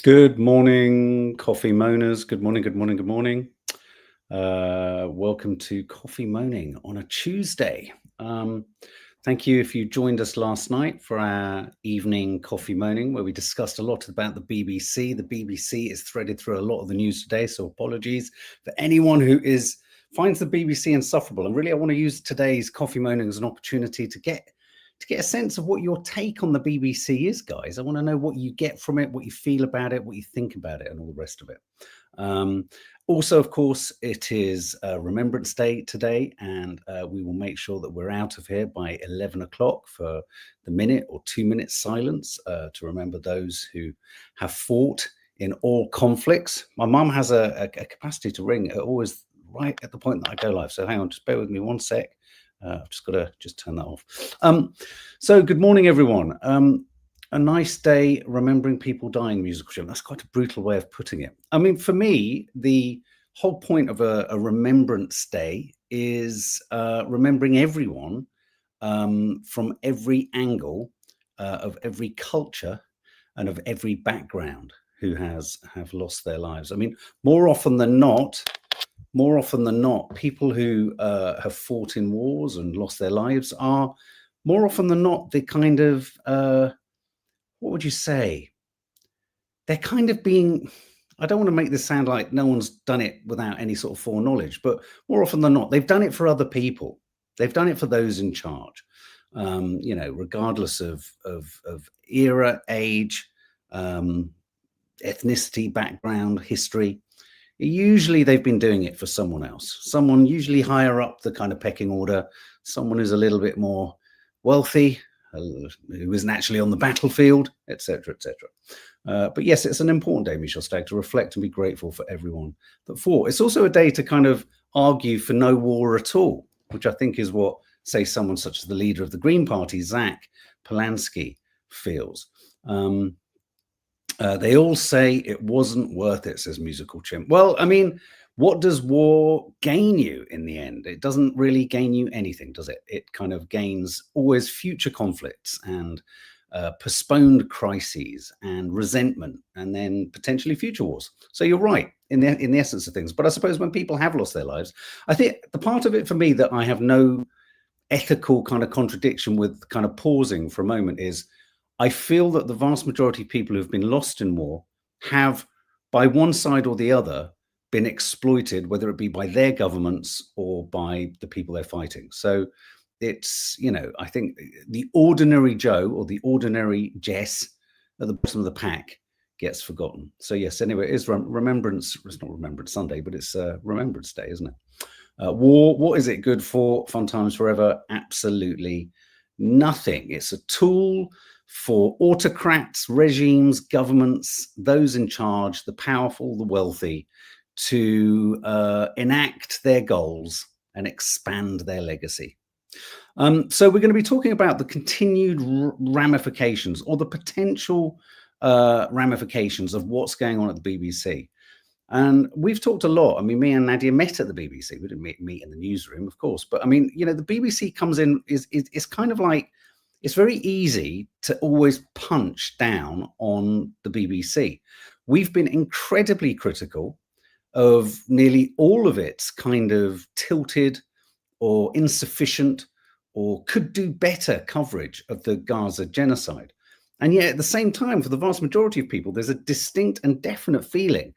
Good morning, coffee moaners. Good morning, good morning, good morning. Welcome to Coffee Moaning on a Tuesday. Thank you if you joined us last night for our evening coffee moaning, where we discussed a lot about the BBC. The BBC is threaded through a lot of the news today, so apologies for anyone who finds the BBC insufferable. And really, I want to use today's coffee moaning as an opportunity to get a sense of what your take on the BBC is, guys. I want to know what you get from it, what you feel about it, what you think about it, and all the rest of it. Also, of course, it is Remembrance Day today, and we will make sure that we're out of here by 11 o'clock for the minute or 2 minutes silence to remember those who have fought in all conflicts. My mum has a capacity to ring always right at the point that I go live. So hang on, just bear with me one sec. I've just got to turn that off. So good morning, everyone. A nice day remembering people dying, musical Jim. That's quite a brutal way of putting it. I mean, for me, the whole point of a Remembrance Day is remembering everyone from every angle of every culture and of every background who have lost their lives. I mean, more often than not, people who have fought in wars and lost their lives are more often than not the kind of, what would you say? They're kind of being, I don't want to make this sound like no one's done it without any sort of foreknowledge, but more often than not, they've done it for other people. They've done it for those in charge, regardless of era, age, ethnicity, background, history. Usually they've been doing it for someone else, someone usually higher up the kind of pecking order, someone who's a little bit more wealthy, who isn't actually on the battlefield, etc., etc. But yes, it's an important day, Michelle Stagg, to reflect and be grateful for everyone that fought. It's also a day to kind of argue for no war at all, which I think is what, say, someone such as the leader of the Green Party, Zach Polanski, feels. They all say it wasn't worth it, says Musical Chimp. Well, I mean, what does war gain you in the end? It doesn't really gain you anything, does it? It kind of gains always future conflicts and postponed crises and resentment, and then potentially future wars. So you're right in the essence of things. But I suppose when people have lost their lives, I think the part of it for me that I have no ethical kind of contradiction with kind of pausing for a moment is, I feel that the vast majority of people who've been lost in war have, by one side or the other, been exploited, whether it be by their governments or by the people they're fighting. So it's, I think the ordinary Joe or the ordinary Jess at the bottom of the pack gets forgotten. So yes, anyway, it is Remembrance. It's not Remembrance Sunday, but it's Remembrance Day, isn't it? War, what is it good for? Fun times forever? Absolutely nothing. It's a tool for autocrats, regimes, governments, those in charge, the powerful, the wealthy, to enact their goals and expand their legacy. So we're going to be talking about the continued ramifications or the potential ramifications of what's going on at the BBC. And we've talked a lot. I mean, me and Nadia met at the BBC. We didn't meet in the newsroom, of course. But I mean, the BBC comes in, is kind of like, it's very easy to always punch down on the BBC. We've been incredibly critical of nearly all of its kind of tilted or insufficient or could do better coverage of the Gaza genocide. And yet at the same time, for the vast majority of people, there's a distinct and definite feeling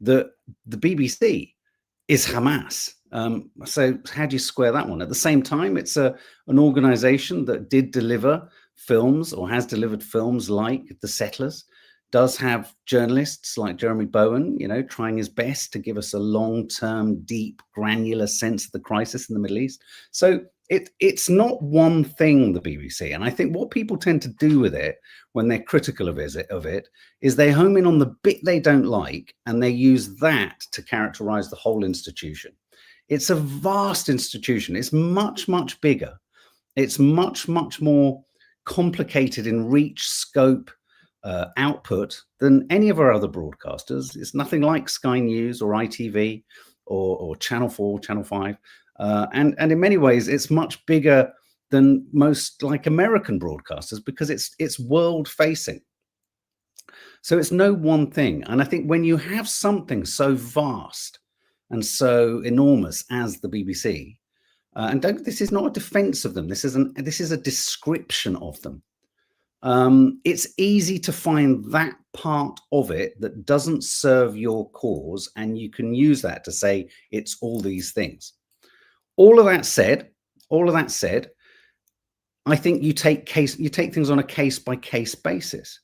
that the BBC is Hamas. So how do you square that one? At the same time, it's an organization that did deliver films or has delivered films like The Settlers, does have journalists like Jeremy Bowen, trying his best to give us a long-term, deep, granular sense of the crisis in the Middle East. So it's not one thing, the BBC. And I think what people tend to do with it when they're critical of it is they home in on the bit they don't like, and they use that to characterize the whole institution. It's a vast institution. It's much, much bigger. It's much, much more complicated in reach, scope, output than any of our other broadcasters. It's nothing like Sky News or ITV or Channel 4, Channel 5. And in many ways, it's much bigger than most like American broadcasters because it's world facing. So it's no one thing. And I think when you have something so vast and so enormous as the BBC, and this is not a defense of them. This is a description of them. It's easy to find that part of it that doesn't serve your cause, and you can use that to say it's all these things. All of that said, I think you take things on a case by case basis.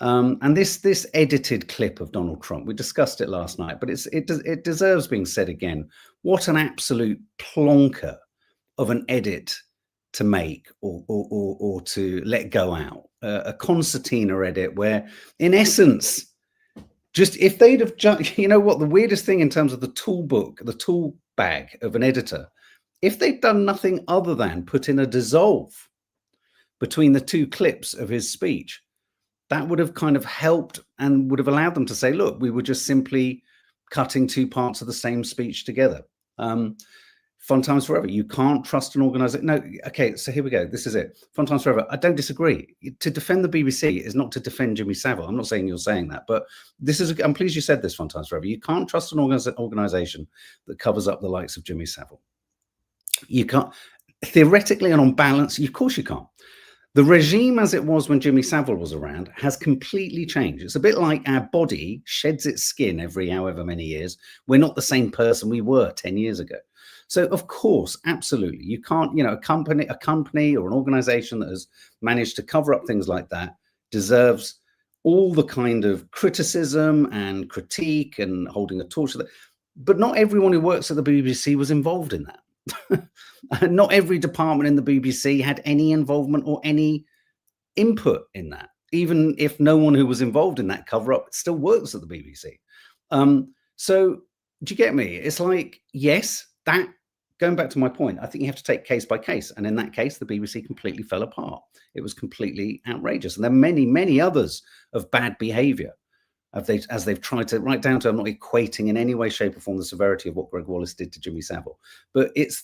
And this edited clip of Donald Trump, we discussed it last night, but it deserves being said again. What an absolute plonker of an edit to make or to let go out. A concertina edit where, in essence, just if they'd have, you know what, the weirdest thing in terms of the tool bag of an editor, if they'd done nothing other than put in a dissolve between the two clips of his speech, that would have kind of helped and would have allowed them to say, look, we were just simply cutting two parts of the same speech together. Fun times forever. You can't trust an organization. No, okay, so here we go. This is it. Fun times forever. I don't disagree. To defend the BBC is not to defend Jimmy Savile. I'm not saying you're saying that, but this is, I'm pleased you said this, Fun times forever. You can't trust an organization that covers up the likes of Jimmy Savile. You can't, theoretically and on balance, of course you can't. The regime as it was when Jimmy Savile was around has completely changed. It's a bit like our body sheds its skin every however many years. We're not the same person we were 10 years ago. So of course, absolutely, you can't, you know, a company or an organization that has managed to cover up things like that deserves all the kind of criticism and critique and holding a torch to that. But not everyone who works at the BBC was involved in that. Not every department in the BBC had any involvement or any input in that. Even if no one who was involved in that cover-up still works at the BBC. So do you get me? It's like, yes, that, going back to my point, I think you have to take case by case. And in that case, the BBC completely fell apart. It was completely outrageous. And there are many, many others of bad behavior as they've tried to, right down to, I'm not equating in any way, shape or form the severity of what Greg Wallace did to Jimmy Savile, but it's,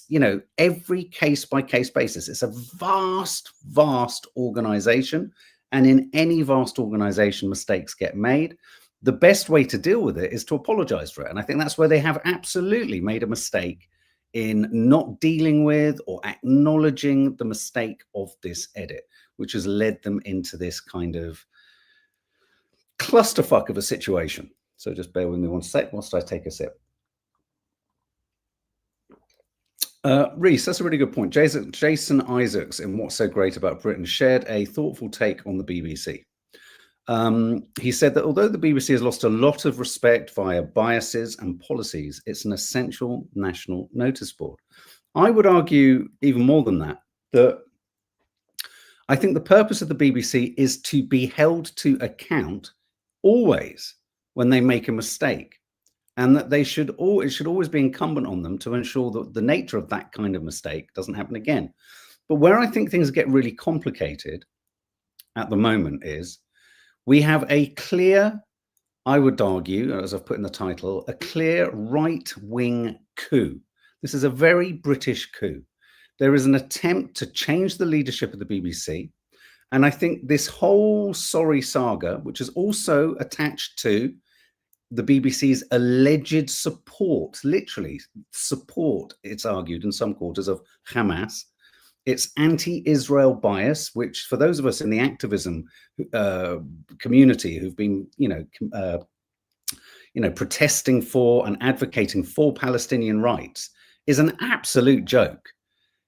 you know, every case by case basis. It's a vast, vast organization. And in any vast organization, mistakes get made. The best way to deal with it is to apologize for it. And I think that's where they have absolutely made a mistake in not dealing with or acknowledging the mistake of this edit, which has led them into this kind of clusterfuck of a situation. So just bear with me one sec whilst I take a sip. Reese, that's a really good point. Jason Isaacs in What's So Great About Britain shared a thoughtful take on the BBC. He said that although the BBC has lost a lot of respect via biases and policies, it's an essential national notice board. I would argue even more than that, that I think the purpose of the BBC is to be held to account always when they make a mistake, and that it should always be incumbent on them to ensure that the nature of that kind of mistake doesn't happen again. But where I think things get really complicated at the moment is we have a clear, I would argue, as I've put in the title, a clear right-wing coup. This is a very British coup. There is an attempt to change the leadership of the BBC. And I think this whole sorry saga, which is also attached to the BBC's alleged support, literally support, it's argued in some quarters, of Hamas, its anti-Israel bias, which for those of us in the activism community who've been, protesting for and advocating for Palestinian rights, is an absolute joke.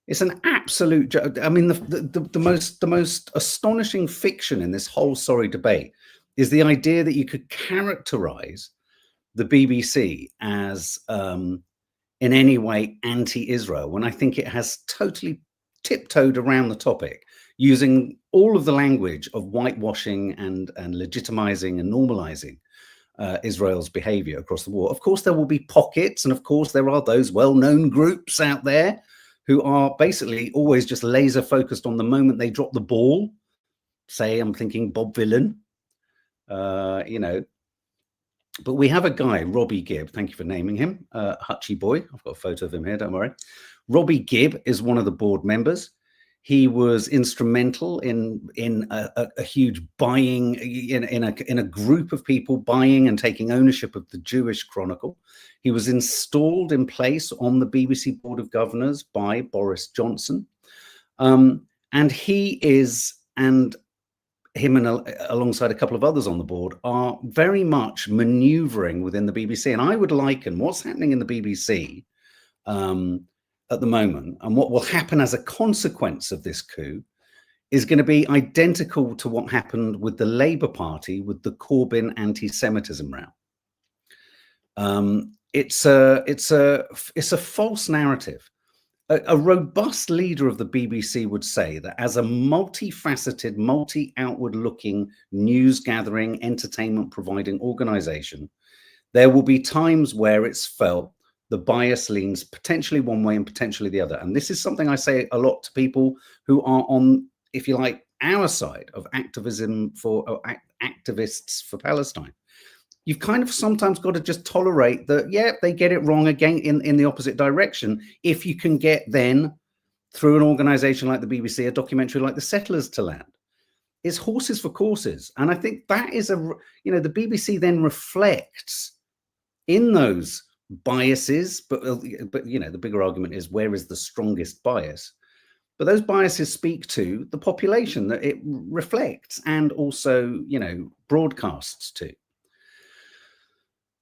It's an absolute joke. I mean, the most astonishing fiction in this whole sorry debate is the idea that you could characterize the BBC as in any way anti-Israel, when I think it has totally tiptoed around the topic using all of the language of whitewashing and legitimizing and normalizing Israel's behavior across the war. Of course, there will be pockets, and of course, there are those well-known groups out there who are basically always just laser focused on the moment they drop the ball. Say, I'm thinking Bob Villan, but we have a guy, Robbie Gibb. Thank you for naming him. Hutchie boy. I've got a photo of him here. Don't worry. Robbie Gibb is one of the board members. He was instrumental in a huge buying in a group of people buying and taking ownership of the Jewish Chronicle. He was installed in place on the BBC Board of Governors by Boris Johnson, and he is, and him and alongside a couple of others on the board, are very much maneuvering within the BBC. And I would liken what's happening in the BBC at the moment, and what will happen as a consequence of this coup, is going to be identical to what happened with the Labour Party with the Corbyn anti-Semitism row. It's a false narrative. A robust leader of the BBC would say that as a multifaceted, multi-outward looking news gathering, entertainment providing organization, there will be times where it's felt the bias leans potentially one way and potentially the other. And this is something I say a lot to people who are on, if you like, our side of activism activists for Palestine. You've kind of sometimes got to just tolerate that, yeah, they get it wrong again in the opposite direction. If you can get then, through an organization like the BBC, a documentary like The Settlers to land. It's horses for courses. And I think that is the BBC then reflects in those biases, but the bigger argument is, where is the strongest bias? But those biases speak to the population that it reflects and also, broadcasts to.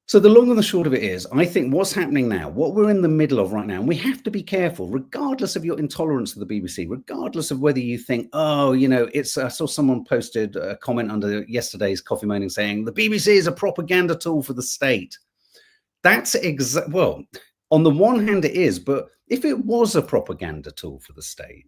So the long and the short of it is, I think what's happening now, what we're in the middle of right now, and we have to be careful, regardless of your intolerance of the BBC, regardless of whether you think, oh, I saw someone posted a comment under yesterday's Coffee Moaning saying the BBC is a propaganda tool for the state. That's well, on the one hand it is, but if it was a propaganda tool for the state,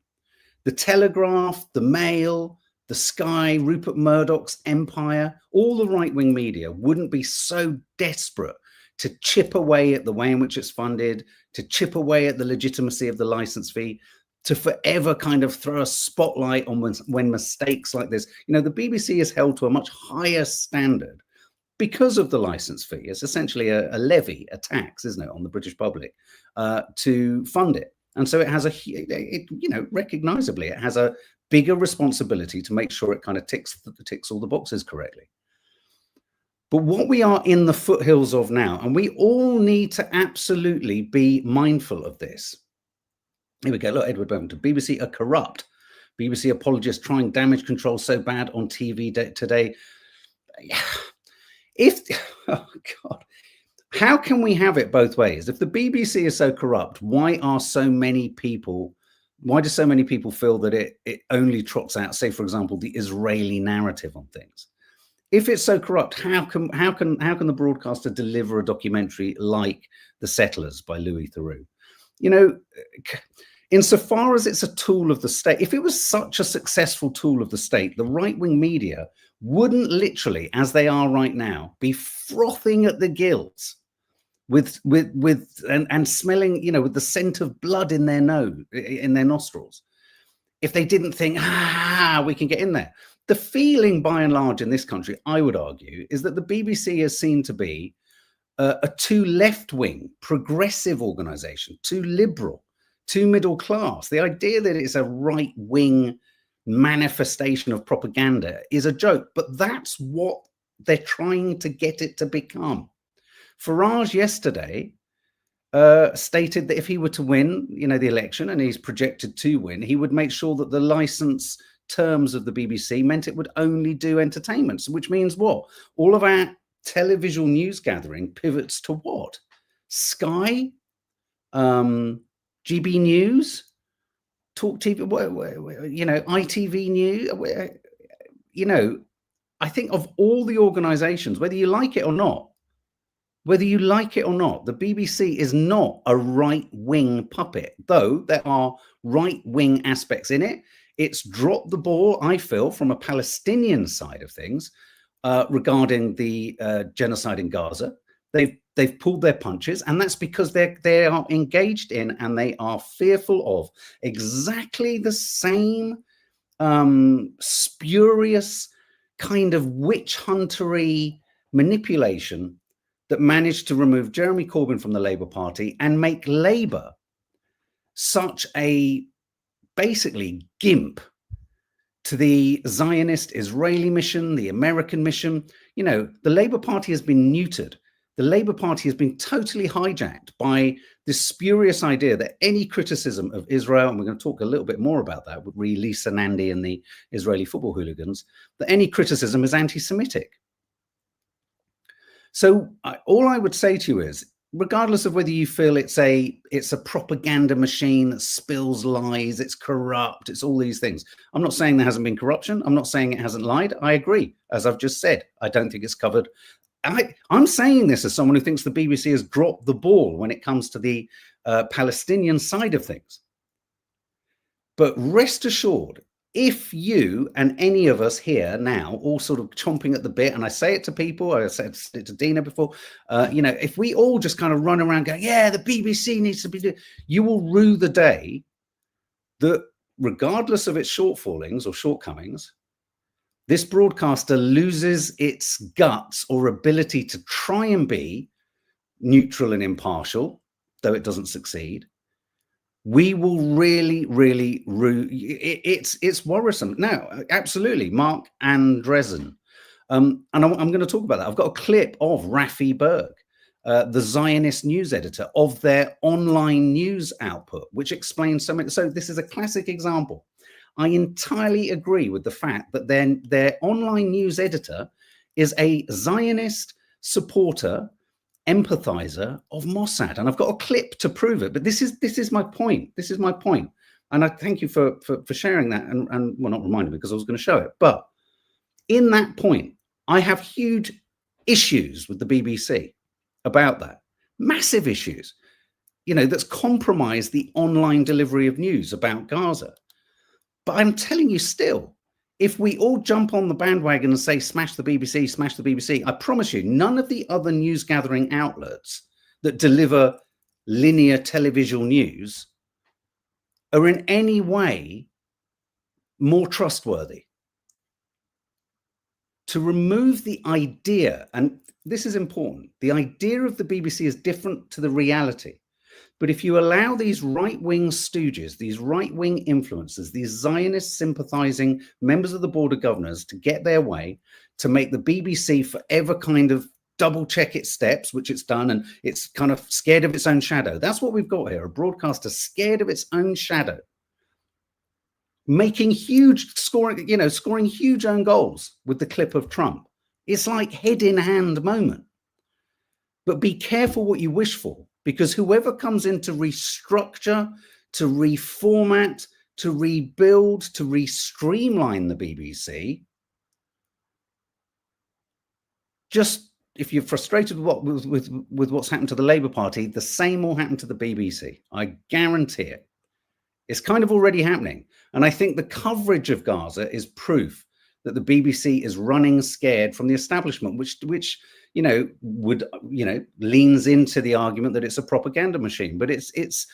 the Telegraph, the Mail, the Sky, Rupert Murdoch's empire, all the right-wing media wouldn't be so desperate to chip away at the way in which it's funded, to chip away at the legitimacy of the license fee, to forever kind of throw a spotlight on when mistakes like this. The BBC is held to a much higher standard because of the license fee. It's essentially a levy, a tax, isn't it, on the British public to fund it. And so it has recognizably, it has a bigger responsibility to make sure it kind of ticks all the boxes correctly. But what we are in the foothills of now, and we all need to absolutely be mindful of this. Here we go. Look, Edward Bovington, BBC are corrupt. BBC apologists trying damage control so bad on TV today. Oh God, how can we have it both ways? If the BBC is so corrupt, why do so many people feel that it only trots out, say, for example, the Israeli narrative on things? If it's so corrupt, how can the broadcaster deliver a documentary like The Settlers by Louis Theroux? Insofar as it's a tool of the state, if it was such a successful tool of the state, the right-wing media wouldn't literally, as they are right now, be frothing at the gills with and smelling, with the scent of blood in their nostrils, if they didn't think, we can get in there. The feeling, by and large, in this country, I would argue, is that the BBC is seen to be a too left-wing, progressive organization, too liberal, too middle class. The idea that it's a right-wing manifestation of propaganda is a joke, but that's what they're trying to get it to become. Farage yesterday stated that if he were to win, the election, and he's projected to win, he would make sure that the license terms of the BBC meant it would only do entertainment, which means what? All of our televisual news gathering pivots to what? Sky, GB News, Talk TV, ITV News. I think of all the organizations, whether you like it or not, the BBC is not a right-wing puppet, though there are right-wing aspects in it. It's dropped the ball, I feel, from a Palestinian side of things regarding the genocide in Gaza. They've pulled their punches, and that's because they are engaged in and they are fearful of exactly the same spurious kind of witch huntery manipulation that managed to remove Jeremy Corbyn from the Labour Party and make Labour such a basically gimp to the Zionist Israeli mission, the American mission. You know, the Labour Party has been neutered. The Labour Party has been totally hijacked by this spurious idea that any criticism of Israel, and we're going to talk a little bit more about that with Lisa Nandy and the Israeli football hooligans, that any criticism is anti-Semitic. So all I would say to you is, regardless of whether you feel it's a propaganda machine that spills lies, it's corrupt, it's all these things. I'm not saying there hasn't been corruption. I'm not saying it hasn't lied. I agree. As I've just said, I don't think it's covered. I'm saying this as someone who thinks the BBC has dropped the ball when it comes to the Palestinian side of things. But rest assured, if you and any of us here now all sort of chomping at the bit, and I say it to people, I said it to Dina before, you know, if we all just kind of run around going, yeah, the BBC needs to be doing, you will rue the day that regardless of its shortfallings or shortcomings, this broadcaster loses its guts or ability to try and be neutral and impartial, though it doesn't succeed. We will really, really rue. It's worrisome. Now, absolutely, Mark Andresen. And I'm going to talk about that. I've got a clip of Rafi Berg, the Zionist news editor, of their online news output, which explains something. So this is a classic example. I entirely agree with the fact that their online news editor is a Zionist supporter, empathizer of Mossad, and I've got a clip to prove it. But this is my point. This is my point, and I thank you for sharing that and well, not reminding me, because I was going to show it. But in that point, I have huge issues with the BBC about that, massive issues. You know, that's compromised the online delivery of news about Gaza. But I'm telling you still, if we all jump on the bandwagon and say, smash the BBC, I promise you, none of the other news gathering outlets that deliver linear televisual news are in any way more trustworthy. To remove the idea, and this is important, the idea of the BBC is different to the reality. But if you allow these right-wing stooges, these right-wing influencers, these Zionist sympathizing members of the Board of Governors to get their way, to make the BBC forever kind of double check its steps, which it's done, and it's kind of scared of its own shadow. That's what we've got here, a broadcaster scared of its own shadow, making huge, scoring huge own goals with the clip of Trump. It's like head in hand moment. But be careful what you wish for, because whoever comes in to restructure, to reformat, to rebuild, to re-streamline the BBC, just if you're frustrated with what's happened to the Labour Party, the same will happen to the BBC. I guarantee it. It's kind of already happening. And I think the coverage of Gaza is proof that the BBC is running scared from the establishment, which leans into the argument that it's a propaganda machine, but it's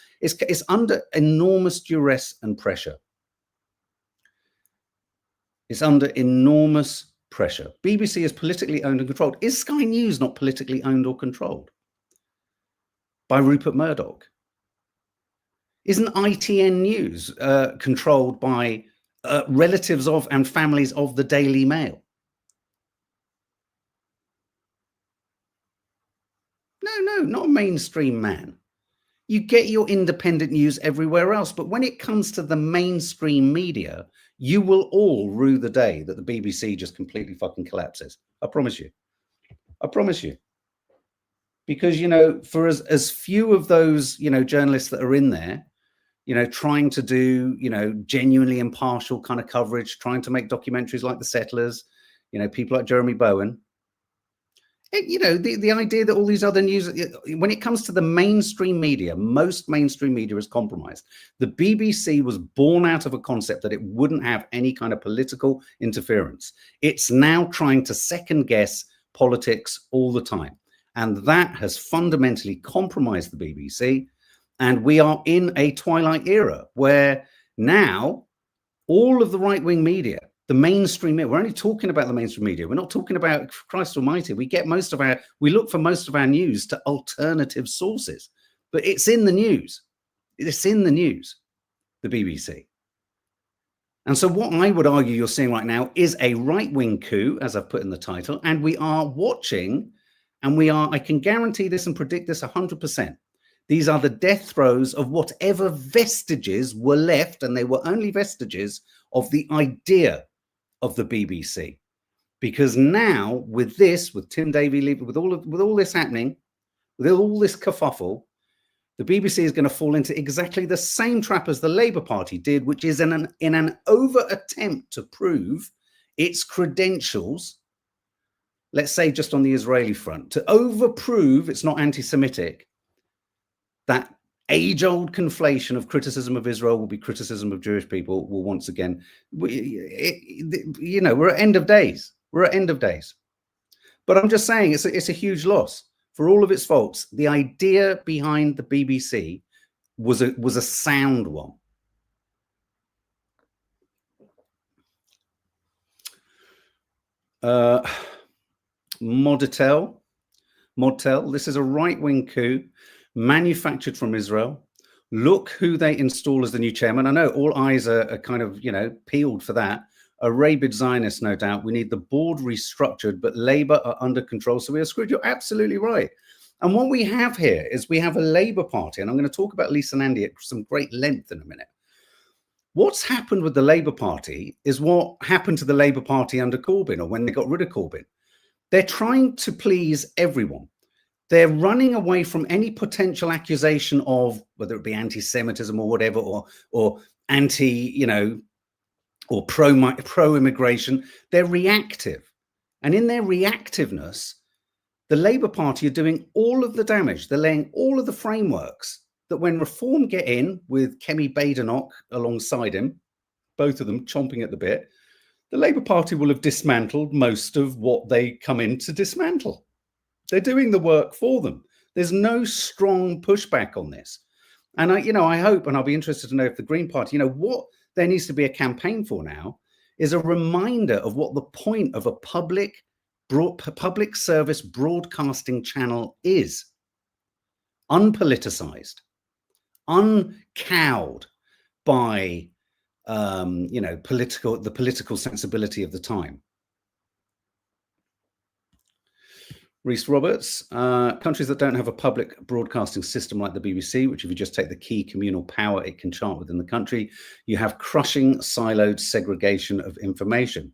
under enormous duress and pressure. It's enormous pressure. BBC is politically owned and controlled. Is Sky News not politically owned or controlled by Rupert Murdoch? Isn't ITN News controlled by relatives of and families of the Daily Mail? No, not a mainstream man. You get your independent news everywhere else. But when it comes to the mainstream media, you will all rue the day that the BBC just completely fucking collapses. I promise you. I promise you. Because, for as few of those, journalists that are in there, trying to do, genuinely impartial kind of coverage, trying to make documentaries like The Settlers, people like Jeremy Bowen, the idea that all these other news, when it comes to the mainstream media, most mainstream media is compromised. The BBC was born out of a concept that it wouldn't have any kind of political interference. It's now trying to second guess politics all the time. And that has fundamentally compromised the BBC. And we are in a twilight era where now all of the right-wing media, the mainstream media, we're only talking about the mainstream media. We're not talking about, Christ almighty, we look for most of our news to alternative sources, but it's in the news. It's in the news, the BBC. And so what I would argue you're seeing right now is a right-wing coup, as I've put in the title, and we are watching, and I can guarantee this and predict this 100%. These are the death throes of whatever vestiges were left, and they were only vestiges of the idea of the BBC. Because now, with Tim Davie leaving, with all this happening, with all this kerfuffle, the BBC is going to fall into exactly the same trap as the Labour Party did, which is in an over attempt to prove its credentials, let's say just on the Israeli front, to overprove it's not anti-Semitic. That age-old conflation of criticism of Israel will be criticism of Jewish people will once again, we're at end of days. We're at end of days. But I'm just saying it's a huge loss. For all of its faults, the idea behind the BBC was a sound one. Modtel, this is a right-wing coup manufactured from Israel. Look who they install as the new chairman. I know all eyes are kind of, peeled for that. A rabid Zionist, no doubt. We need the board restructured, but Labour are under control, so we are screwed. You're absolutely right. And what we have here is we have a Labour Party, and I'm going to talk about Lisa Nandy at some great length in a minute. What's happened with the Labour Party is what happened to the Labour Party under Corbyn, or when they got rid of Corbyn. They're trying to please everyone. They're running away from any potential accusation of whether it be anti-Semitism or whatever, or anti, or pro-immigration. They're reactive. And in their reactiveness, the Labour Party are doing all of the damage. They're laying all of the frameworks that when Reform get in with Kemi Badenoch alongside him, both of them chomping at the bit, the Labour Party will have dismantled most of what they come in to dismantle. They're doing the work for them. There's no strong pushback on this. And I hope, and I'll be interested to know if the Green Party, what there needs to be a campaign for now is a reminder of what the point of a public service broadcasting channel is. Unpoliticized, uncowed by, the political sensibility of the time. Rhys Roberts, countries that don't have a public broadcasting system like the BBC, which if you just take the key communal power it can chart within the country, you have crushing siloed segregation of information.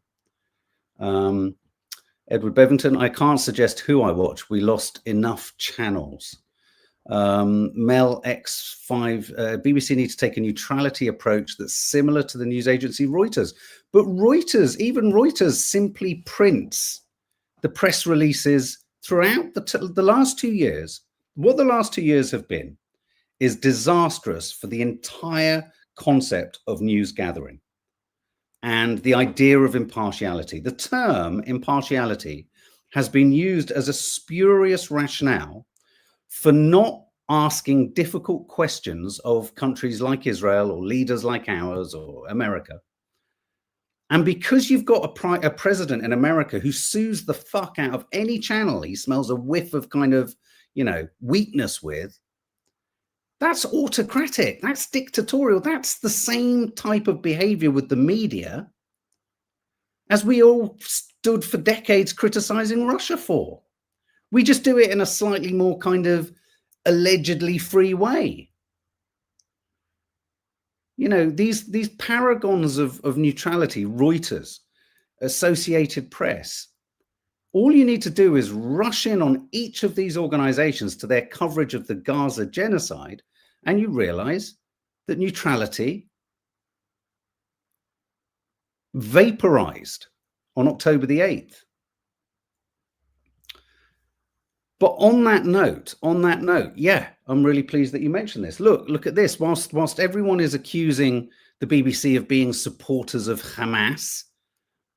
Edward Bevington, I can't suggest who I watch. We lost enough channels. Mel X5, BBC needs to take a neutrality approach that's similar to the news agency Reuters. But even Reuters simply prints the press releases throughout the last 2 years. What the last 2 years have been is disastrous for the entire concept of news gathering and the idea of impartiality. The term impartiality has been used as a spurious rationale for not asking difficult questions of countries like Israel or leaders like ours or America. And because you've got a president in America who sues the fuck out of any channel he smells a whiff of kind of, weakness with, that's autocratic, that's dictatorial. That's the same type of behavior with the media as we all stood for decades criticizing Russia for. We just do it in a slightly more kind of allegedly free way. These paragons of neutrality, Reuters, Associated Press, all you need to do is rush in on each of these organizations to their coverage of the Gaza genocide, and you realize that neutrality vaporized on October the 8th. But on that note, yeah, I'm really pleased that you mentioned this. Look at this. Whilst everyone is accusing the BBC of being supporters of Hamas,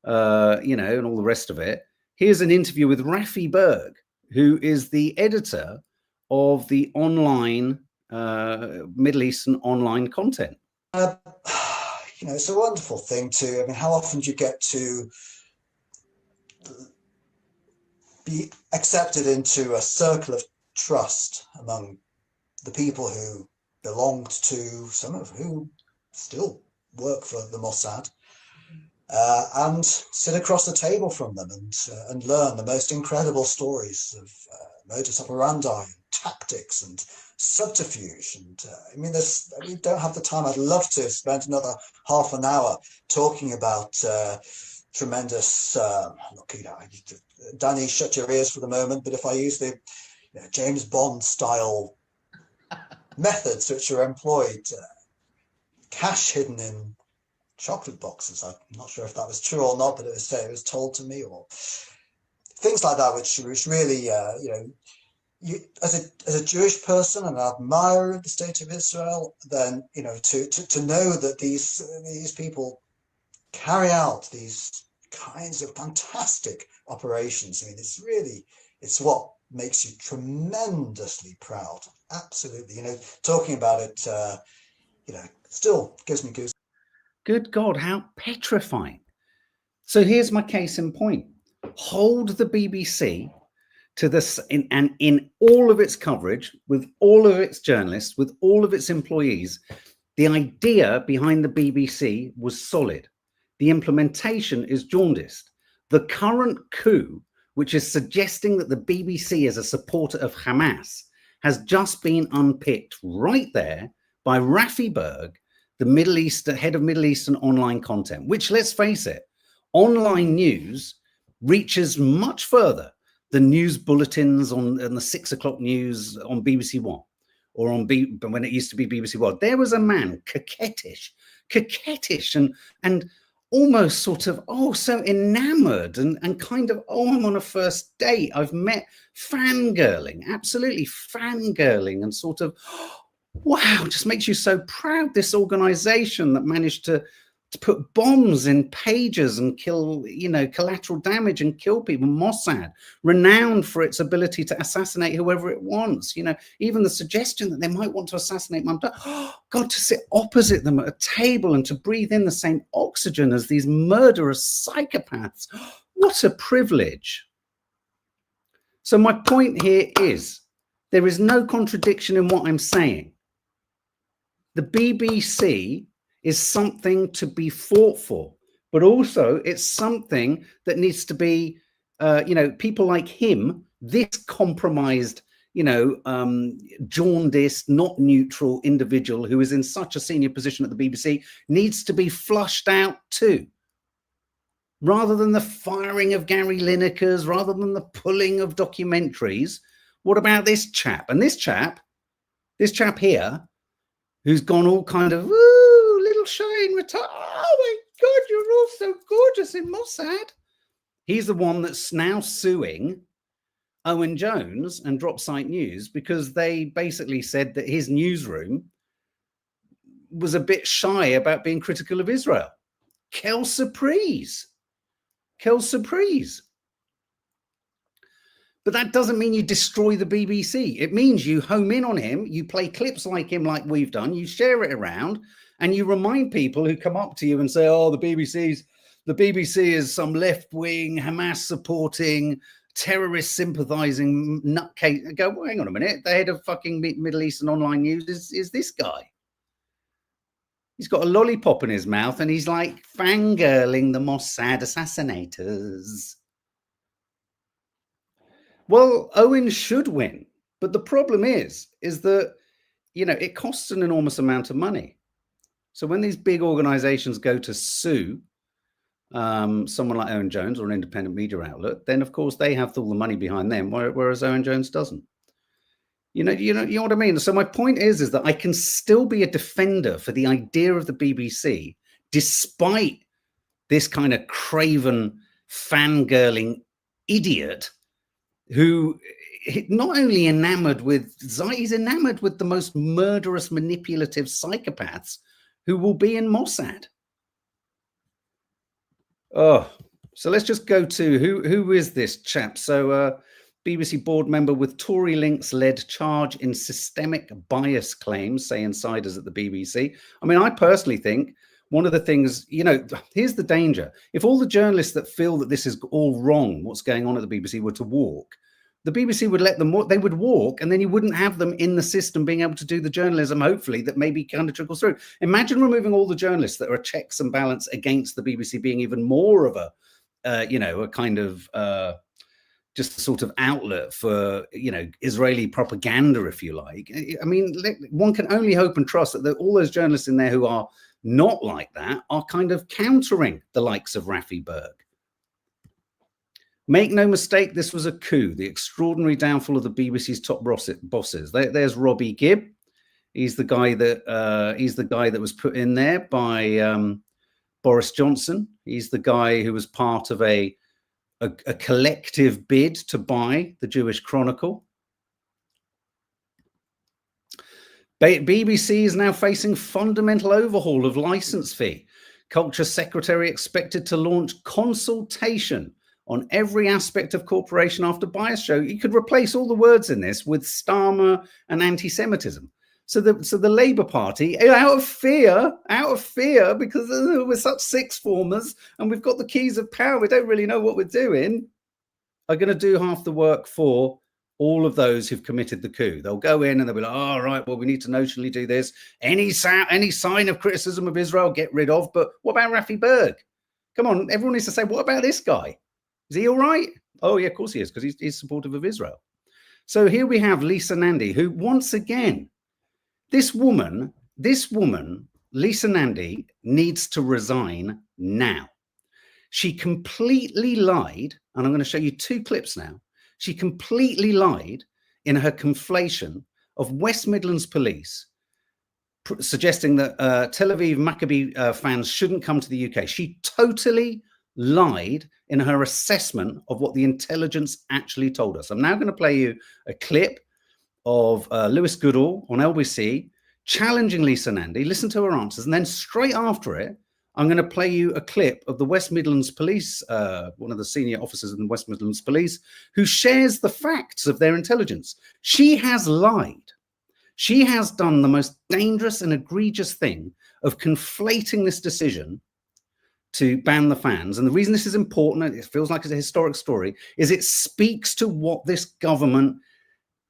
and all the rest of it, here's an interview with Rafi Berg, who is the editor of the online Middle Eastern online content. It's a wonderful thing how often do you get to be accepted into a circle of trust among the people who belonged to, some of who still work for the Mossad, and sit across the table from them and learn the most incredible stories of modus operandi, and tactics, and subterfuge. And I mean, we don't have the time. I'd love to spend another half an hour talking about tremendous. Look, Danny, shut your ears for the moment. But if I use the James Bond style methods which are employed, cash hidden in chocolate boxes. I'm not sure if that was true or not, but it was told to me, or things like that, which really, as a Jewish person and an admirer of the state of Israel, then to know that these people carry out these kinds of fantastic operations. I mean, it's what makes you tremendously proud. Absolutely, talking about it, still gives me goosebumps. Good God, how petrifying. So here's my case in point. Hold the BBC to this in all of its coverage, with all of its journalists, with all of its employees. The idea behind the BBC was solid. The implementation is jaundiced. The current coup, which is suggesting that the BBC is a supporter of Hamas, has just been unpicked right there by Rafi Berg, the head of Middle Eastern online content, which, let's face it, online news reaches much further than news bulletins on the 6 o'clock news on BBC One, or when it used to be BBC World. There was a man, coquettish and almost sort of, so enamored and kind of, I'm on a first date. I've met, fangirling, absolutely fangirling, and sort of, wow, just makes you so proud. This organization that managed to put bombs in pages and kill, collateral damage and kill people. Mossad, renowned for its ability to assassinate whoever it wants. Even the suggestion that they might want to assassinate my dad. God, to sit opposite them at a table and to breathe in the same oxygen as these murderous psychopaths. What a privilege. So my point here is, there is no contradiction in what I'm saying. The BBC is something to be fought for, but also it's something that needs to be, people like him, this compromised, jaundiced, not neutral individual who is in such a senior position at the BBC, needs to be flushed out too. Rather than the firing of Gary Linekers, rather than the pulling of documentaries, what about this chap? And this chap here, who's gone all kind of, ooh, little shy in retire. Oh my God, you're all so gorgeous in Mossad. He's the one that's now suing Owen Jones and Dropsite News because they basically said that his newsroom was a bit shy about being critical of Israel. Quelle surprise. Quelle surprise. But that doesn't mean you destroy the BBC. It means you home in on him, you play clips like him, like we've done, you share it around, and you remind people who come up to you and say, oh, the BBC is some left-wing, Hamas-supporting, terrorist-sympathizing nutcase. Go, well, hang on a minute. The head of fucking Middle Eastern online news is this guy. He's got a lollipop in his mouth, and he's like fangirling the Mossad assassinators. Well, Owen should win, but the problem is that, it costs an enormous amount of money. So when these big organizations go to sue someone like Owen Jones or an independent media outlet, then of course they have all the money behind them, whereas Owen Jones doesn't. You know what I mean? So my point is that I can still be a defender for the idea of the BBC, despite this kind of craven fangirling idiot who not only enamored with, he's enamored with the most murderous, manipulative psychopaths who will be in Mossad. Oh, so let's just go to who is this chap? So BBC board member with Tory links led charge in systemic bias claims, say insiders at the BBC. I mean, I personally think one of the things, here's the danger. If all the journalists that feel that this is all wrong, what's going on at the BBC, were to walk, The BBC would let them walk. They would walk, and then you wouldn't have them in the system being able to do the journalism, hopefully, that maybe kind of trickles through. Imagine removing all the journalists that are checks and balance against the BBC being even more of a, a kind of just a sort of outlet for, Israeli propaganda, if you like. I mean, one can only hope and trust that all those journalists in there who are not like that are kind of countering the likes of Rafi Berg. Make no mistake, this was a coup, the extraordinary downfall of the BBC's top bosses. There's Robbie Gibb. He's the guy that was put in there by Boris Johnson. He's the guy who was part of a collective bid to buy the Jewish Chronicle. BBC is now facing fundamental overhaul of license fee. Culture Secretary expected to launch consultation on every aspect of corporation after bias show. You could replace all the words in this with Starmer and anti-Semitism. So the Labour Party, out of fear, because we're such sixth formers and we've got the keys of power, we don't really know what we're doing, are going to do half the work for all of those who've committed the coup. They'll go in and they'll be like, oh, right, well, we need to notionally do this. Any sign of criticism of Israel, get rid of. But what about Rafi Berg? Come on, everyone needs to say, what about this guy? Is he all right? Oh, yeah, of course he is, because he's supportive of Israel. So here we have Lisa Nandy, who once again, this woman, Lisa Nandy, needs to resign now. She completely lied, and I'm going to show you two clips now. She completely lied in her conflation of West Midlands police suggesting that Tel Aviv Maccabi fans shouldn't come to the UK. She totally lied in her assessment of what the intelligence actually told us. I'm now going to play you a clip of Lewis Goodall on LBC challenging Lisa Nandy. Listen to her answers, and then straight after it, I'm going to play you a clip of the West Midlands Police, one of the senior officers in the West Midlands Police, who shares the facts of their intelligence. She has lied. She has done the most dangerous and egregious thing of conflating this decision to ban the fans. And the reason this is important, it feels like it's a historic story, is it speaks to what this government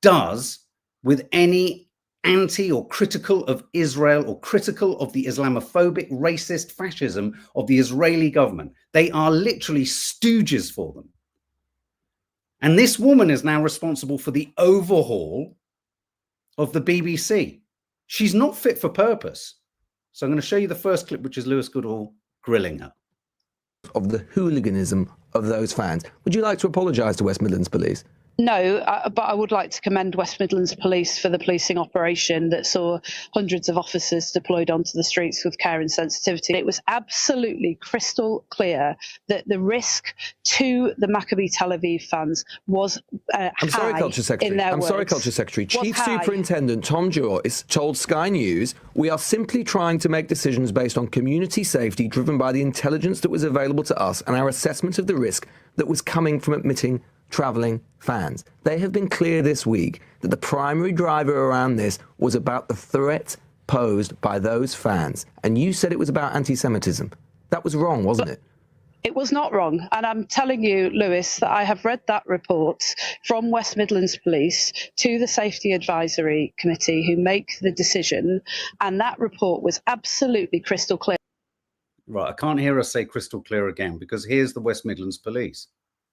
does with any anti or critical of Israel or critical of the Islamophobic, racist fascism of the Israeli government. They are literally stooges for them. And this woman is now responsible for the overhaul of the BBC. She's not fit for purpose. So I'm going to show you the first clip, which is Lewis Goodall grilling her. Of the hooliganism of those fans. Would you like to apologise to West Midlands Police? No, but I would like to commend West Midlands Police for the policing operation that saw hundreds of officers deployed onto the streets with care and sensitivity. It was absolutely crystal clear that the risk to the Maccabi Tel Aviv fans was high. Sorry, Culture Secretary. Chief Superintendent Tom Joyce told Sky News, "We are simply trying to make decisions based on community safety driven by the intelligence that was available to us and our assessment of the risk that was coming from admitting travelling fans." They have been clear this week that the primary driver around this was about the threat posed by those fans. And you said it was about anti-Semitism. That was wrong, wasn't it? It was not wrong. And I'm telling you, Lewis, that I have read that report from West Midlands Police to the Safety Advisory Committee who make the decision. And that report was absolutely crystal clear. Right, I can't hear us say crystal clear again, because here's the West Midlands Police.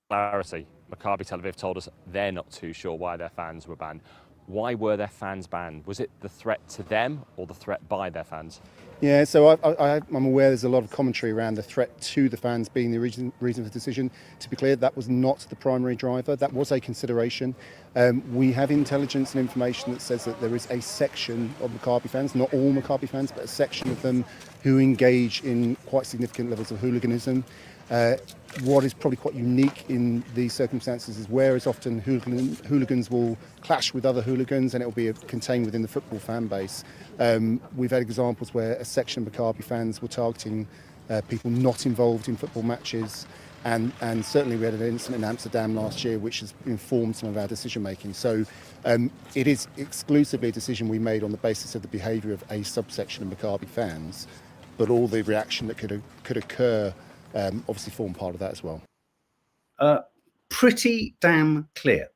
Clarity. Maccabi Tel Aviv told us they're not too sure why their fans were banned. Why were their fans banned? Was it the threat to them or the threat by their fans? Yeah, so I'm aware there's a lot of commentary around the threat to the fans being the reason for the decision. To be clear, that was not the primary driver. That was a consideration. We have intelligence and information that says that there is a section of Maccabi fans, not all Maccabi fans, but a section of them who engage in quite significant levels of hooliganism. What is probably quite unique in these circumstances is whereas often hooligans will clash with other hooligans and it will be contained within the football fan base. We've had examples where a section of Maccabi fans were targeting people not involved in football matches, and certainly we had an incident in Amsterdam last year which has informed some of our decision making. So it is exclusively a decision we made on the basis of the behaviour of a subsection of Maccabi fans, but all the reaction that could occur obviously form part of that as well. Pretty damn clear.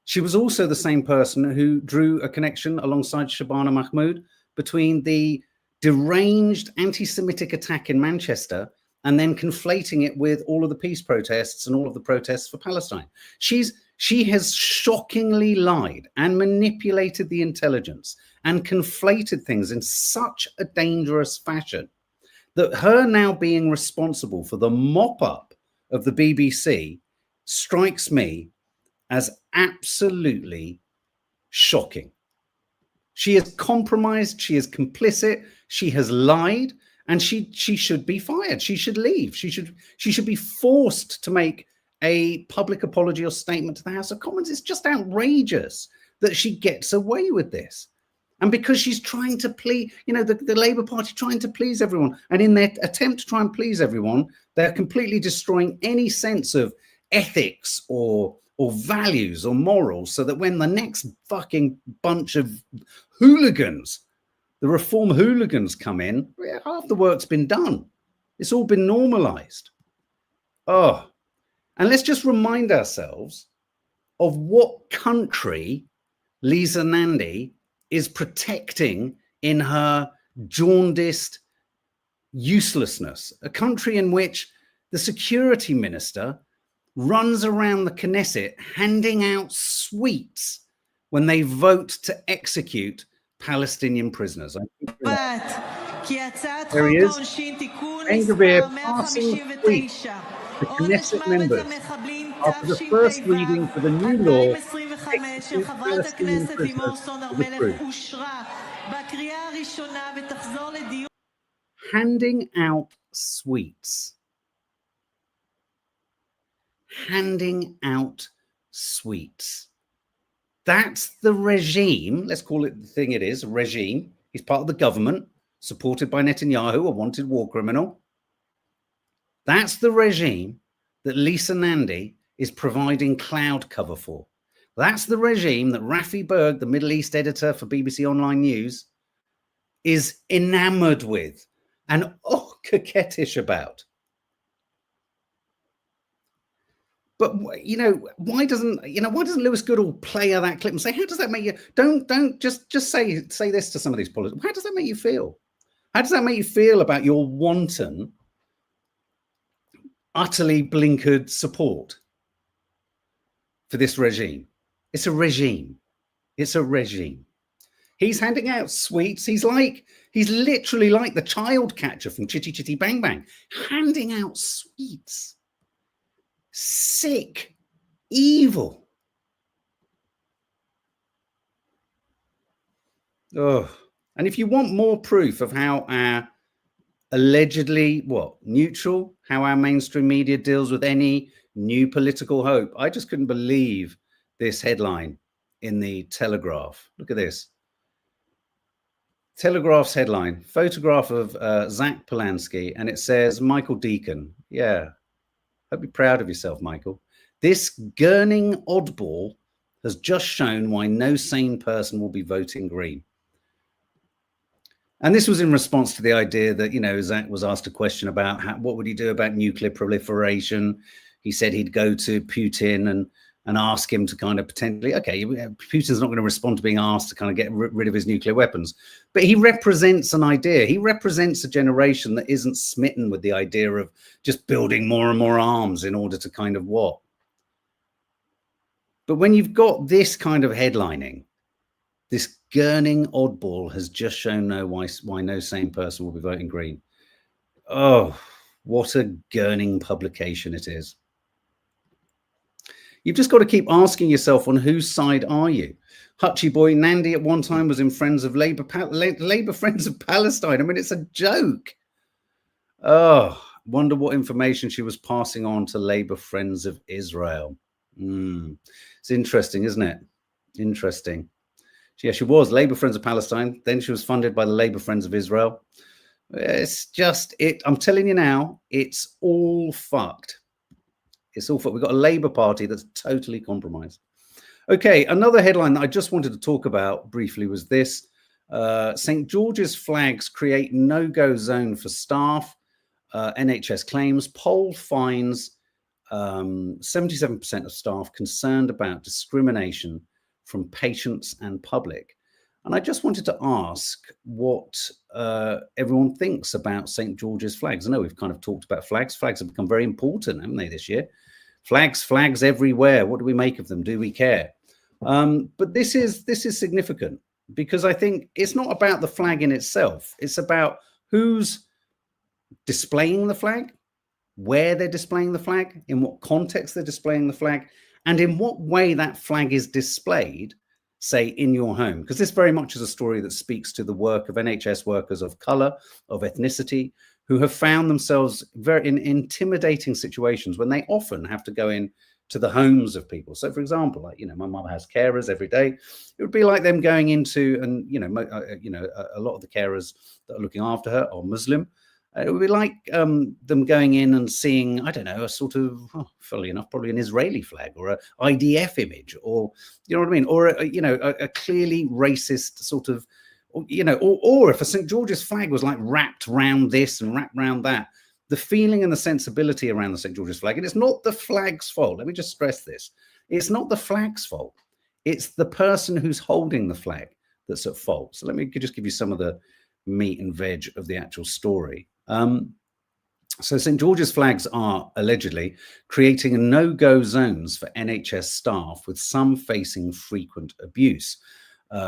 She was also the same person who drew a connection alongside Shabana Mahmood between the deranged anti-Semitic attack in Manchester and then conflating it with all of the peace protests and all of the protests for Palestine. She has shockingly lied and manipulated the intelligence and conflated things in such a dangerous fashion that her now being responsible for the mop-up of the BBC strikes me as absolutely shocking. She is compromised, she is complicit, she has lied, and she should be fired. She should leave. She should be forced to make a public apology or statement to the House of Commons. It's just outrageous that she gets away with this. And because she's trying to please, you know, the Labour Party trying to please everyone. And in their attempt to try and please everyone, they're completely destroying any sense of ethics or values or morals, so that when the next fucking bunch of hooligans, the reform hooligans, come in, half the work's been done. It's all been normalized. Oh, and let's just remind ourselves of what country Lisa Nandy is protecting in her jaundiced uselessness. A country in which the security minister runs around the Knesset handing out sweets when they vote to execute Palestinian prisoners. There he is. Ben-Gvir passing sweets to Knesset members after the first reading for the new law to execute Palestinian prisoners for the truth. Handing out sweets. Handing out sweets. That's the regime. Let's call it the thing it is, a regime. He's part of the government, supported by Netanyahu, a wanted war criminal. That's the regime that Lisa Nandy is providing cloud cover for. That's the regime that Rafi Berg, the Middle East editor for BBC Online News, is enamored with and coquettish about. But you know, why doesn't Lewis Goodall play her that clip and say, how does that make you? Don't just say this to some of these politicians. How does that make you feel? How does that make you feel about your wanton, utterly blinkered support for this regime? It's a regime. It's a regime. He's handing out sweets. He's literally like the child catcher from Chitty Chitty Bang Bang, handing out sweets. Sick, evil. Oh, and if you want more proof of how our allegedly neutral, how our mainstream media deals with any new political hope, I just couldn't believe this headline in the Telegraph. Look at this. Telegraph's headline, photograph of Zach Polanski, and it says Michael Deacon. Yeah. Hope you're proud of yourself, Michael. This gurning oddball has just shown why no sane person will be voting Green. And this was in response to the idea that, you know, Zach was asked a question about what would he do about nuclear proliferation. He said he'd go to Putin and ask him to kind of potentially, okay, Putin's not going to respond to being asked to kind of get rid of his nuclear weapons. But he represents an idea. He represents a generation that isn't smitten with the idea of just building more and more arms in order to kind of what? But when you've got this kind of headlining, this gurning oddball has just shown why no sane person will be voting Green. Oh, what a gurning publication it is. You've just got to keep asking yourself, on whose side are you? Hutchie boy Nandy at one time was in Friends of Labour Friends of Palestine. I mean, it's a joke. Oh, wonder what information she was passing on to Labour Friends of Israel. It's interesting, isn't it? Interesting. Yeah, she was Labour Friends of Palestine. Then she was funded by the Labour Friends of Israel. It's just I'm telling you now, it's all fucked. It's all fucked. We've got a Labour Party that's totally compromised. Okay, another headline that I just wanted to talk about briefly was this. St. George's flags create no-go zone for staff. NHS claims poll finds 77% of staff concerned about discrimination from patients and public. And I just wanted to ask what everyone thinks about St. George's flags. I know we've kind of talked about flags. Flags have become very important, haven't they, this year? Flags everywhere. What do we make of them? Do we care? But this is significant, because I think it's not about the flag in itself. It's about who's displaying the flag, where they're displaying the flag, in what context they're displaying the flag, and in what way that flag is displayed, say, in your home. Because this very much is a story that speaks to the work of NHS workers of colour, of ethnicity, who have found themselves very in intimidating situations when they often have to go in to the homes of people. So, for example, like, you know, my mum has carers every day. It would be like them going into, and a lot of the carers that are looking after her are Muslim. It would be like them going in and seeing, I don't know, a sort of, funnily enough, probably an Israeli flag or a IDF image, or, you know what I mean, or a clearly racist sort of, or if a St. George's flag was like wrapped around this and wrapped around that. The feeling and the sensibility around the St. George's flag, and it's not the flag's fault. Let me just stress this. It's not the flag's fault. It's the person who's holding the flag that's at fault. So let me just give you some of the meat and veg of the actual story. So St. George's flags are allegedly creating no-go zones for NHS staff, with some facing frequent abuse.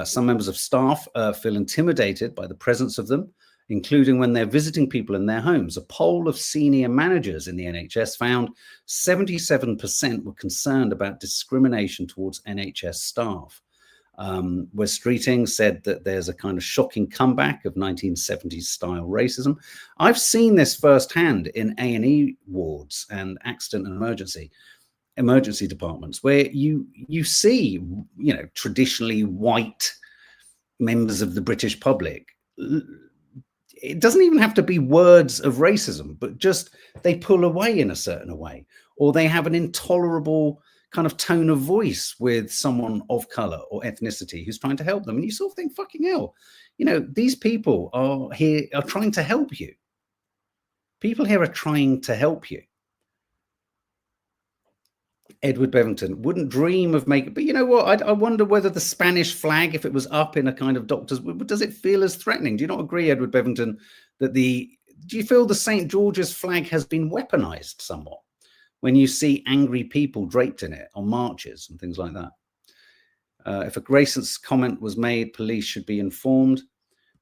Some members of staff feel intimidated by the presence of them, including when they're visiting people in their homes. A poll of senior managers in the NHS found 77% were concerned about discrimination towards NHS staff. Wes Streeting said that there's a kind of shocking comeback of 1970s style racism. I've seen this firsthand in A&E wards and accident and emergency departments, where you see, traditionally white members of the British public. It doesn't even have to be words of racism, but just they pull away in a certain way, or they have an intolerable kind of tone of voice with someone of color or ethnicity who's trying to help them. And you sort of think, fucking hell, these people are trying to help you. People here are trying to help you. Edward Bevington wouldn't dream of making, but you know what? I wonder whether the Spanish flag, if it was up in a kind of doctor's, does it feel as threatening? Do you not agree, Edward Bevington, that do you feel the St. George's flag has been weaponized somewhat when you see angry people draped in it on marches and things like that? If a racist comment was made, police should be informed.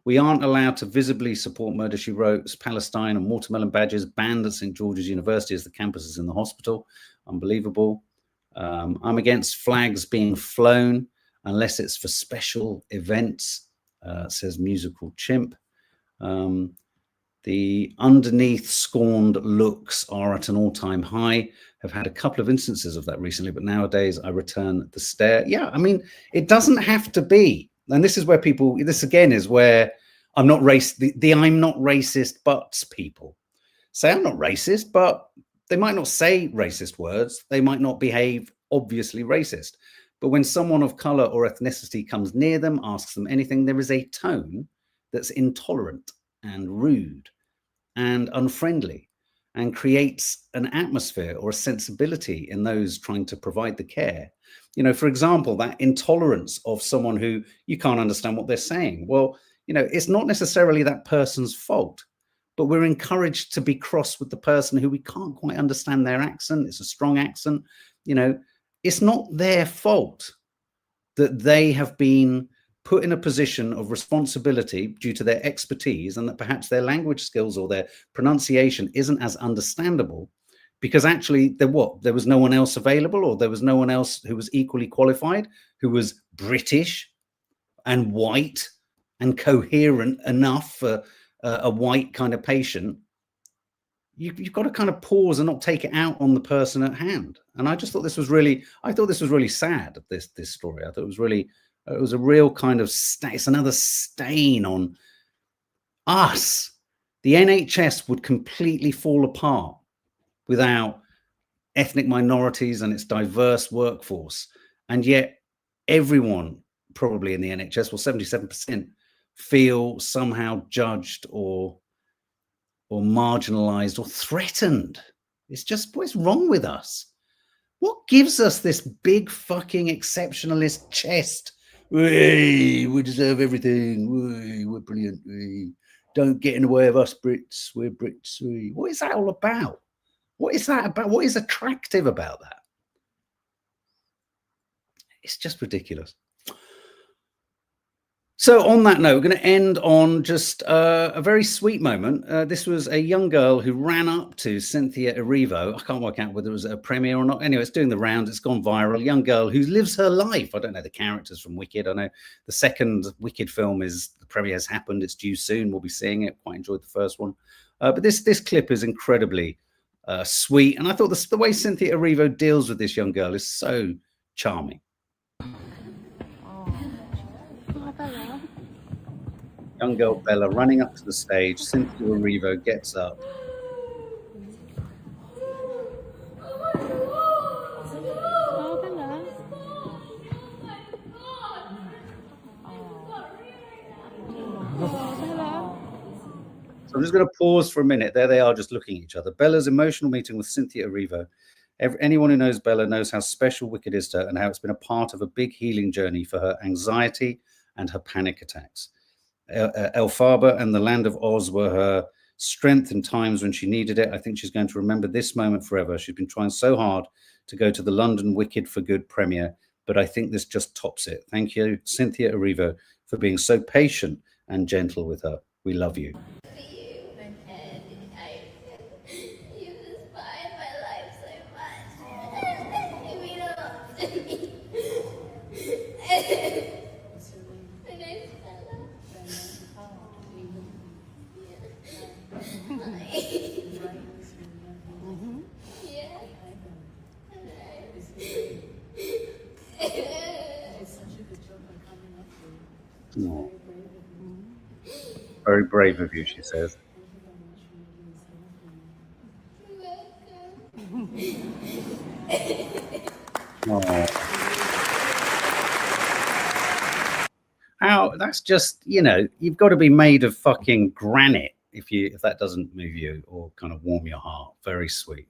We aren't allowed to visibly support Murder, She Wrote, Palestine, and watermelon badges banned at St. George's University as the campus is in the hospital. Unbelievable. I'm against flags being flown unless it's for special events, says Musical Chimp. The underneath scorned looks are at an all-time high. Have had a couple of instances of that recently, but nowadays I return the stare. Yeah, I mean, it doesn't have to be. And this is where this again is where I'm not racist. The I'm not racist, but people say I'm not racist, but they might not say racist words. They might not behave obviously racist. But when someone of color or ethnicity comes near them, asks them anything, there is a tone that's intolerant and rude and unfriendly, and creates an atmosphere or a sensibility in those trying to provide the care. For example, that intolerance of someone who you can't understand what they're saying. Well, it's not necessarily that person's fault, but we're encouraged to be cross with the person who we can't quite understand their accent. It's a strong accent. It's not their fault that they have been put in a position of responsibility due to their expertise, and that perhaps their language skills or their pronunciation isn't as understandable because actually there was no one else available, or there was no one else who was equally qualified, who was British and white and coherent enough for a white kind of patient. You've got to kind of pause and not take it out on the person at hand. And I just thought this was really sad, this story. I thought it was a real kind of it's another stain on us. The NHS would completely fall apart without ethnic minorities and its diverse workforce. And yet everyone probably in the NHS, 77%, feel somehow judged or marginalized or threatened. It's just, what's wrong with us? What gives us this big fucking exceptionalist chest? We deserve everything. We're brilliant. Don't get in the way of us Brits. We're Brits. What is that all about? What is that about? What is attractive about that? It's just ridiculous. So on that note, we're going to end on just a very sweet moment. This was a young girl who ran up to Cynthia Erivo. I can't work out whether it was a premiere or not. Anyway, it's doing the rounds. It's gone viral. A young girl who lives her life. I don't know the characters from Wicked. I know the second Wicked film the premiere has happened. It's due soon. We'll be seeing it. Quite enjoyed the first one. But this clip is incredibly sweet. And I thought the way Cynthia Erivo deals with this young girl is so charming. Young girl Bella running up to the stage. Cynthia Erivo gets up. So I'm just going to pause for a minute. There they are, just looking at each other. Bella's emotional meeting with Cynthia Erivo. Anyone who knows Bella knows how special Wicked is to her and how it's been a part of a big healing journey for her anxiety and her panic attacks. Elphaba and the Land of Oz were her strength in times when she needed it. I think she's going to remember this moment forever. She's been trying so hard to go to the London Wicked for Good premiere, but I think this just tops it. Thank you, Cynthia Erivo, for being so patient and gentle with her. We love you. Oh. Very brave of you, she says. Oh. How, that's just, you've got to be made of fucking granite if that doesn't move you or kind of warm your heart. Very sweet.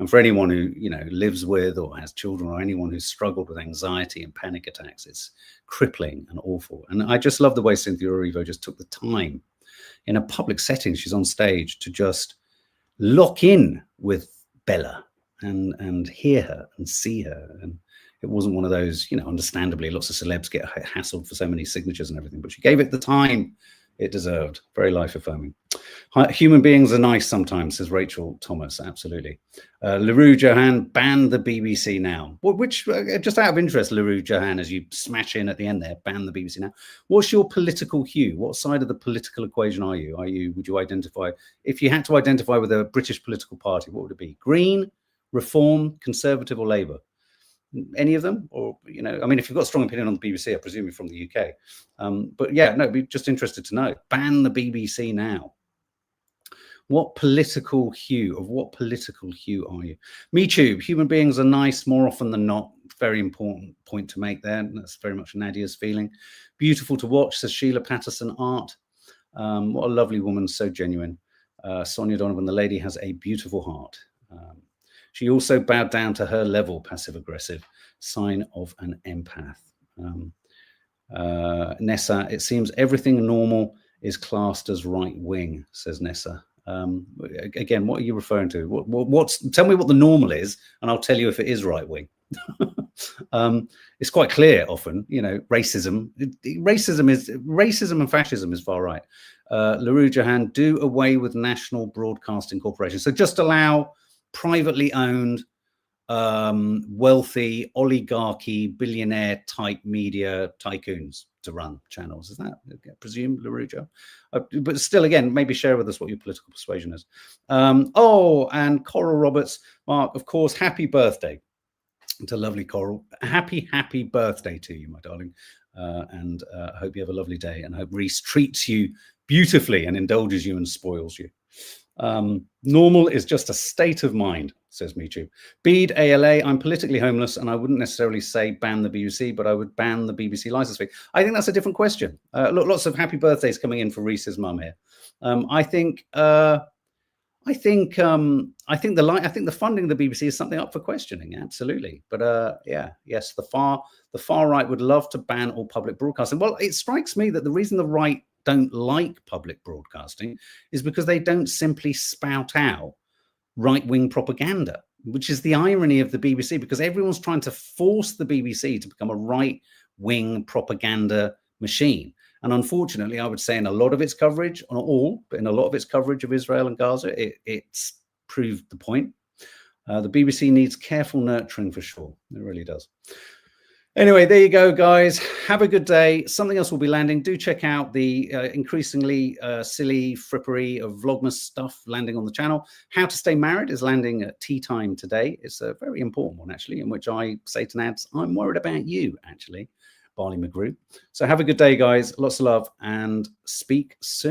And for anyone who lives with or has children, or anyone who's struggled with anxiety and panic attacks, it's crippling and awful. And I just love the way Cynthia Erivo just took the time in a public setting. She's on stage to just lock in with Bella and hear her and see her. And it wasn't one of those, understandably, lots of celebs get hassled for so many signatures and everything, but she gave it the time it deserved. Very life affirming. Human beings are nice sometimes, says Rachel Thomas. Absolutely. LaRue Johan, ban the BBC now. Which, just out of interest, LaRue Johan, as you smash in at the end there, ban the BBC now. What's your political hue? What side of the political equation are you? Would you identify, if you had to identify with a British political party, what would it be? Green, Reform, Conservative, or Labour? Any of them? Or, if you've got a strong opinion on the BBC, I presume you're from the UK. But yeah, no, be just interested to know. Ban the BBC now. What political hue are you? Me too. Human beings are nice more often than not. Very important point to make there. That's very much Nadia's feeling. Beautiful to watch, says Sheila Patterson. Art. What a lovely woman, so genuine. Sonia Donovan, the lady has a beautiful heart. She also bowed down to her level, passive-aggressive, sign of an empath. Nessa, it seems everything normal is classed as right-wing, says Nessa. Again, what are you referring to? Tell me what the normal is, and I'll tell you if it is right-wing. It's quite clear often, racism and fascism is far right. LaRue Johan, do away with National Broadcasting Corporation. So just allow privately owned, wealthy, oligarchy, billionaire type media tycoons to run channels. Is that, I presume, LaRue Johan? But still, again, maybe share with us what your political persuasion is. And Coral Roberts, Mark, of course, happy birthday to lovely Coral. Happy birthday to you, my darling. And I hope you have a lovely day, and I hope Reese treats you beautifully and indulges you and spoils you. Normal is just a state of mind, says Michu. Bede ALA, I'm politically homeless, and I wouldn't necessarily say ban the BBC, but I would ban the BBC license fee. I think that's a different question. Look, lots of happy birthdays coming in for Reese's mum here. I think I think the funding of the BBC is something up for questioning, absolutely. But yes, the far right would love to ban all public broadcasting. Well, it strikes me that the reason the right don't like public broadcasting is because they don't simply spout out right-wing propaganda, which is the irony of the BBC, because everyone's trying to force the BBC to become a right-wing propaganda machine. And unfortunately, I would say in a lot of its coverage, not all, but in a lot of its coverage of Israel and Gaza, it's proved the point. The BBC needs careful nurturing for sure. It really does. Anyway, there you go, guys. Have a good day. Something else will be landing. Do check out the increasingly silly frippery of Vlogmas stuff landing on the channel. How to Stay Married is landing at tea time today. It's a very important one, actually, in which I say to Nads, I'm worried about you, actually, Barley McGrew. So have a good day, guys. Lots of love and speak soon.